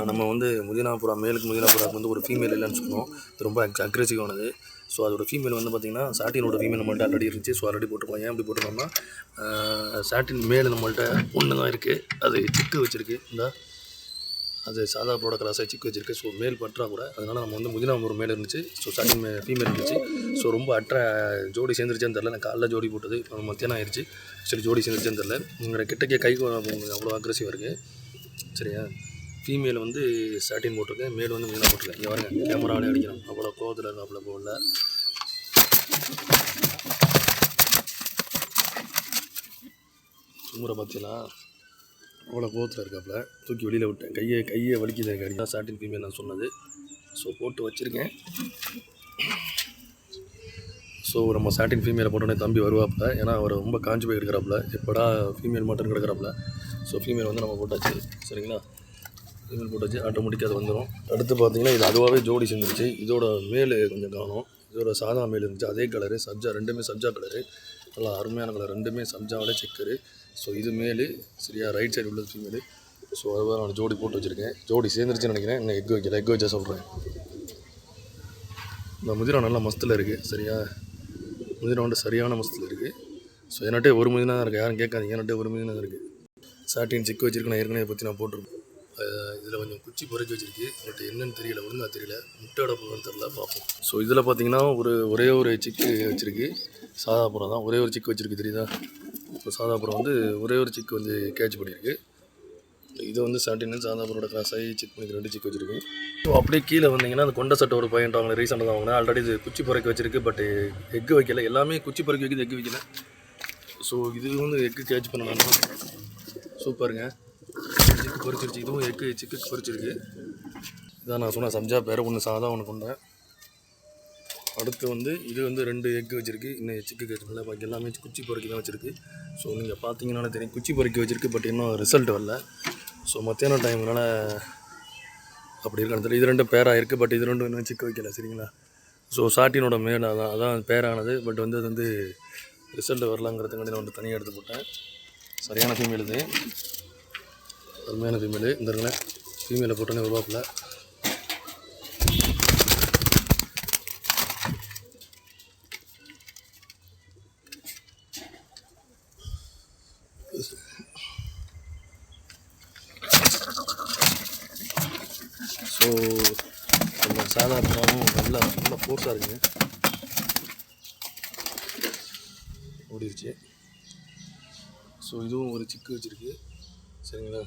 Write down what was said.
நம்ம வந்து முதினாபுரா மேலுக்கு முதினாபுராவுக்கு வந்து ஒரு ஃபீமேல் இல்லைன்னு சொன்னோம். இது ரொம்ப அக்ரெசிவானது. ஸோ அதோட ஃபீமேல் வந்து பார்த்திங்கன்னா சாட்டினோட ஃபீமேல் நம்மள்ட்ட ஆல்ரெடி இருந்துச்சு. ஸோ ஆல்ரெடி போட்டுருக்கோம். ஏன் அப்படி போட்டுருக்கோம்னா சாட்டின் மேல் நம்மள்ட்ட ஒன்று தான் இருக்குது. அது சிக்கு வச்சுருக்கு. அது சாதா ப்ரோட கிராஸாக சிக்கு வச்சுருக்கு. ஸோ மேல் பற்றாக்குறை. அதனால் நம்ம வந்து முதினாபுரம் மேல் இருந்துச்சு. ஸோ சாட்டின் ஃபீமேல் இருந்துச்சு. ஸோ ரொம்ப ஜோடி சேர்ந்துருச்சேன்னு தெரில. நான் காலைல ஜோடி போட்டது இப்போ மத்தியானம் ஆயிடுச்சு. சரி ஜோடி சேர்ந்துருச்சேன்னு தெரில. உங்களோட கிட்டக்கே கை அவ்வளோ அக்ரெசிவாக இருக்குது. சரியா? ஃபீமேல் வந்து சாட்டின் போட்டிருக்கேன், மேல் வந்து முதினா போட்டிருக்கேன். இங்கே பாருங்க, கேமராவிலே அடிக்கிறோம். அவ்வளோ கோவத்தில் இருக்காப்புல போகல. சுமுறை பார்த்தீங்களா? அவ்வளோ கோவத்தில் இருக்காப்புல. தூக்கி வெளியில் விட்டேன். கையை வலிக்குது எனக்கு. அடிதான் சாட்டின் ஃபீமேல் நான் சொன்னது. ஸோ போட்டு வச்சுருக்கேன். ஸோ நம்ம சாட்டின் ஃபீமேலை போட்டோன்னே தம்பி வருவாப்புல. ஏன்னா அவர் ரொம்ப காஞ்சி போய் கிடக்கிறாப்புல. எப்படா ஃபீமேல் மட்டும் கிடக்கிறாப்புல. ஸோ ஃபீமேல் வந்து நம்ம போட்டாச்சு. சரிங்களா? ஃபீமேல் போட்டாச்சு. ஆட்டோமேட்டிக்காக அது வந்துடும். அடுத்து பார்த்தீங்கன்னா இது அதுவாகவே ஜோடி சேர்ந்துருச்சு. இதோட மேல் கொஞ்சம் காணும். இதோட சாதா மேல் இருந்துச்சு. அதே கலரு சப்ஜா, ரெண்டுமே சப்ஜா கலரு. நல்லா அருமையான கலர். ரெண்டுமே சப்ஜாவோட செக்கரு. ஸோ இது மேல். சரியா? ரைட் சைடு உள்ளது ஃபீமேலு. ஸோ அதுவாக நான் ஜோடி போட்டு வச்சுருக்கேன். ஜோடி சேர்ந்துருச்சுன்னு நினைக்கிறேன். இன்னும் எக் வச்சா சொல்கிறேன். இந்த முதிரா நல்லா மஸ்தில் இருக்குது. சரியா? முதினா வந்து சரியான மஸ்தில் இருக்குது. ஸோ என்கிட்ட ஒரு முதினா தான் இருக்குது. யாரும் கேட்காதீங்க, என்கிட்ட ஒரு முதினா தான் இருக்குது. சாட்டின் சிக்கு வச்சுருக்கு. நான் ஏற்கனவே பற்றி நான் போட்டிருக்கேன். இதில் கொஞ்சம் குச்சி பொறுக்கி வச்சுருக்கு. பட் என்னென்னு தெரியல, ஒழுங்காக தெரியல. முட்டையோட போகணும்னு தெரில, பார்ப்போம். ஸோ இதில் பார்த்தீங்கன்னா ஒரே ஒரு சிக்கு வச்சுருக்கு. சாதாபுரம் தான் ஒரே ஒரு சிக்கு வச்சுருக்கு, தெரியுதா? இப்போ சாதாபுரம் வந்து ஒரே ஒரு சிக்கு வந்து கேட்ச் பண்ணியிருக்கு. இது வந்து சாட்டின் சாதாபுரோட கிராஸாகி செக் பண்ணி 2 சிக்கு வச்சுருக்கு. ஸோ அப்படியே கீழே வந்தீங்கன்னா அந்த கொண்ட சட்டை ஒரு பையன் அவங்க ரீசெண்டாக தான் வாங்கினேன். ஆல்ரெடி இது குச்சி பொறுக்கி வச்சுருக்கு. பட் எக்கு வைக்கல. எல்லாமே குச்சி பொறுக்கி வைக்கிது, எக்கு வைக்கல. ஸோ இது வந்து எக்கு கேட்ச் பண்ணணும். சூப்பருங்க, சிக்கு பொறிச்சிருச்சு. இதுவும் சிக்கு பொறிச்சிருக்கு. இதான் நான் சொன்னேன் சப்ஜா பேர். ஒன்று சாதா, ஒன்று கொண்டேன். அடுத்து வந்து இது வந்து 2 எக்கு வச்சுருக்கு. இன்னும் சிக்கு கேட்ச் பண்ணல. பாக்கி எல்லாமே குச்சி பொறுக்கி தான் வச்சுருக்கு. ஸோ நீங்கள் பார்த்தீங்கன்னாலே தெரியும், குச்சி பொறுக்கி வச்சுருக்கு. பட் இன்னும் ரிசல்ட் வரல. ஸோ மத்தியான டைம்னால அப்படி இருக்கான்னு. இது 2 பேராக இருக்குது. பட் இது 2 இன்னும் சிக்கு வைக்கல. சரிங்களா? ஸோ சாட்டினோட மேல் அதான் பேரானது. பட் வந்து அது வந்து ரிசல்ட் வரலாங்கிறதுக்காண்டி நான் வந்து தனியாக எடுத்து போட்டேன். சரியான ஃபீமேல் இது, அருமையான ஃபீமேலு. இந்த இருங்களேன், ஃபீமேலை போட்டோன்னே வருவாப்பில். ஸோ நம்ம சாதா புறாவும் நல்லா ஃபோர்ஸாக இருக்குங்க. ஓடிடுச்சு. ஸோ இதுவும் ஒரு சிக்கு வச்சுருக்கு. சரிங்களா?